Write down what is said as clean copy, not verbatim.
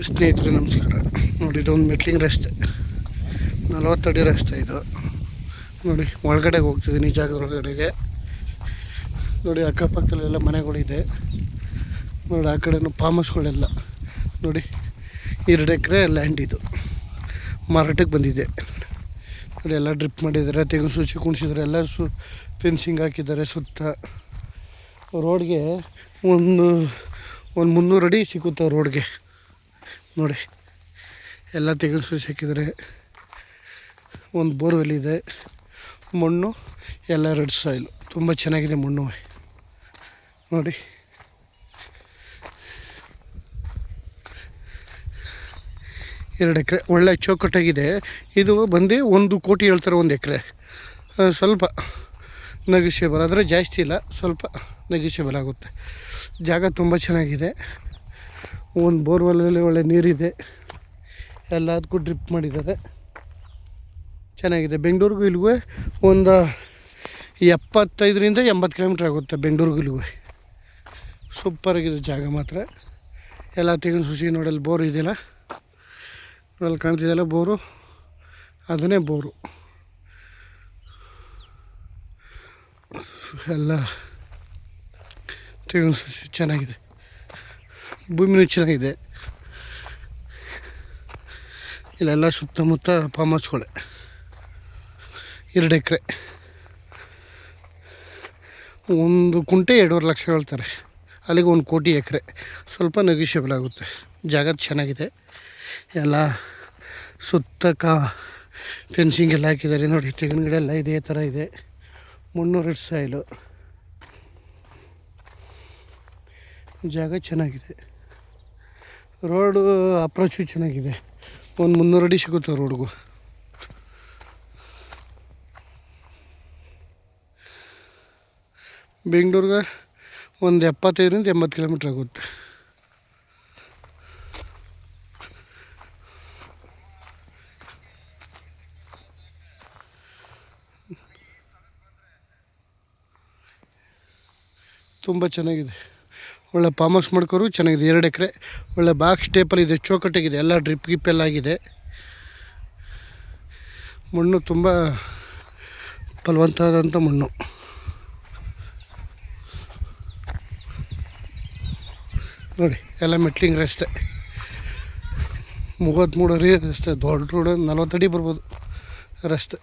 ಸ್ನೇಹಿತರೆ ನಮಸ್ಕಾರ. ನೋಡಿ, ಇದೊಂದು ಮೆಟ್ಲಿಂಗ್ ರಸ್ತೆ, 40 ಅಡಿ ರಸ್ತೆ ಇದು. ನೋಡಿ, ಒಳಗಡೆಗೆ ಹೋಗ್ತಿದ್ದೀನಿ, ಈ ಜಾಗದ ಒಳಗಡೆಗೆ. ನೋಡಿ, ಅಕ್ಕಪಕ್ಕದಲ್ಲೆಲ್ಲ ಮನೆಗಳಿದೆ. ನೋಡಿ, ಆ ಕಡೆನೂ ಫಾರ್ಮ್ ಹೌಸ್ಗಳೆಲ್ಲ. ನೋಡಿ, 2 ಎಕರೆ ಲ್ಯಾಂಡ್ ಇದು ಮಾರಾಟಕ್ಕೆ ಬಂದಿದೆ. ನೋಡಿ, ಎಲ್ಲ ಡ್ರಿಪ್ ಮಾಡಿದ್ದಾರೆ, ತೆಂಗಿನ ಸೂಚಿ ಕುಣಿಸಿದ್ದಾರೆ, ಎಲ್ಲ ಫೆನ್ಸಿಂಗ್ ಹಾಕಿದ್ದಾರೆ. ಸುತ್ತ ರೋಡ್ಗೆ ಒಂದು 300 ಅಡಿ ಸಿಗುತ್ತೆ ರೋಡ್ಗೆ. ನೋಡಿ, ಎಲ್ಲ ತೆಂಗಿನ ಸೂಚಿ ಹಾಕಿದ್ದಾರೆ. ಒಂದು ಬೋರ್ವೆಲ್ ಇದೆ. ಮಣ್ಣು ಎಲ್ಲ ರೆಡ್ ಸಾಯಿಲು, ತುಂಬ ಚೆನ್ನಾಗಿದೆ ಮಣ್ಣು. ನೋಡಿ, ಎರಡು ಎಕರೆ ಒಳ್ಳೆ ಚೌಕಟ್ಟಾಗಿದೆ. ಇದು ಬಂದು 1 ಕೋಟಿ ಹೇಳ್ತಾರೆ ಒಂದು ಎಕರೆ. ಸ್ವಲ್ಪ ನೆಗೋಷಿಯಬಲ್, ಆದರೆ ಜಾಸ್ತಿ ಇಲ್ಲ, ಸ್ವಲ್ಪ ನೆಗೋಷಿಯಬಲ್ ಆಗುತ್ತೆ. ಜಾಗ ತುಂಬ ಚೆನ್ನಾಗಿದೆ. ಒಂದು ಬೋರ್ವೆಲ್ಲಲ್ಲಿ ಒಳ್ಳೆ ನೀರಿದೆ, ಎಲ್ಲದಕ್ಕೂ ಡ್ರಿಪ್ ಮಾಡಿದ್ದಾರೆ. ಚೆನ್ನಾಗಿದೆ. ಬೆಂಗಳೂರಿಗೂ ಇಲ್ಲಿಗೂ ಒಂದು 75ರಿಂದ 80 ಕಿಲೋಮೀಟ್ರ್ ಆಗುತ್ತೆ ಬೆಂಗಳೂರಿಗೂ ಇಲ್ಲಿಗೂ. ಸೂಪರಾಗಿದೆ ಜಾಗ ಮಾತ್ರ. ಎಲ್ಲ ತೆಂಗಿನ ಸೂಸಿ. ನೋಡಲ್ಲಿ ಬೋರು ಇದೆಯಲ್ಲ, ಅಲ್ಲಿ ಕಾಣ್ತಿದೆಯಲ್ಲ ಬೋರು, ಅದನ್ನೇ ಬೋರು. ಎಲ್ಲ ತೆಂಗಿನ ಸೂಸಿ ಚೆನ್ನಾಗಿದೆ. ಭೂಮಿನೂ ಚೆನ್ನಾಗಿದೆ. ಇಲ್ಲೆಲ್ಲ ಸುತ್ತಮುತ್ತ ಫಾರ್ಮ್ ಹೌಸ್ಗಳೇ. 2 ಎಕರೆ, 1 ಕುಂಟೆ 2.5 ಲಕ್ಷ ಹೇಳ್ತಾರೆ. ಅಲ್ಲಿಗೆ 1 ಕೋಟಿ ಎಕರೆ. ಸ್ವಲ್ಪ ನೆಗೋಷಿಯಬಲ್ ಆಗುತ್ತೆ. ಜಾಗ ಚೆನ್ನಾಗಿದೆ. ಎಲ್ಲ ಸುತ್ತ ಫೆನ್ಸಿಂಗ್ ಎಲ್ಲ ಹಾಕಿದ್ದಾರೆ. ನೋಡಿ, ತೆಂಗಿನ ಗಿಡ ಎಲ್ಲ ಇದೇ ಥರ ಇದೆ. 300 ರೆಡ್ ಸಾಯಿಲು. ಜಾಗ ಚೆನ್ನಾಗಿದೆ. ರೋಡು ಅಪ್ರೋಚು ಚೆನ್ನಾಗಿದೆ. ಒಂದು 300 ಅಡಿ ಸಿಗುತ್ತೆ ರೋಡ್ಗೂ. ಬೆಂಗಳೂರಿಗೆ ಒಂದು 75ರಿಂದ 80 ಕಿಲೋಮೀಟ್ರ್ ಆಗುತ್ತೆ. ತುಂಬ ಚೆನ್ನಾಗಿದೆ. ಒಳ್ಳೆ ಫಾರ್ಮ್ ಹೌಸ್ ಮಾಡ್ಕೋರು ಚೆನ್ನಾಗಿದೆ. 2 ಎಕರೆ ಒಳ್ಳೆ ಬಾಕ್ಸ್ ಟೇಪಲ್ಲಿ ಇದೆ, ಚೌಕಟ್ಟಾಗಿದೆ. ಎಲ್ಲ ಡ್ರಿಪ್ ಗಿಪ್ಪೆಲ್ಲ ಆಗಿದೆ. ಮಣ್ಣು ತುಂಬ ಫಲವಂತವಾದಂಥ ಮಣ್ಣು. ನೋಡಿ, ಎಲ್ಲ ಮೆಟ್ಲಿಂಗ್ ರಸ್ತೆ, 33 ಅಡಿ ರಸ್ತೆ. ದೊಡ್ಡ ರೋಡ್, 40 ಅಡಿ ಬರ್ಬೋದು ರಸ್ತೆ.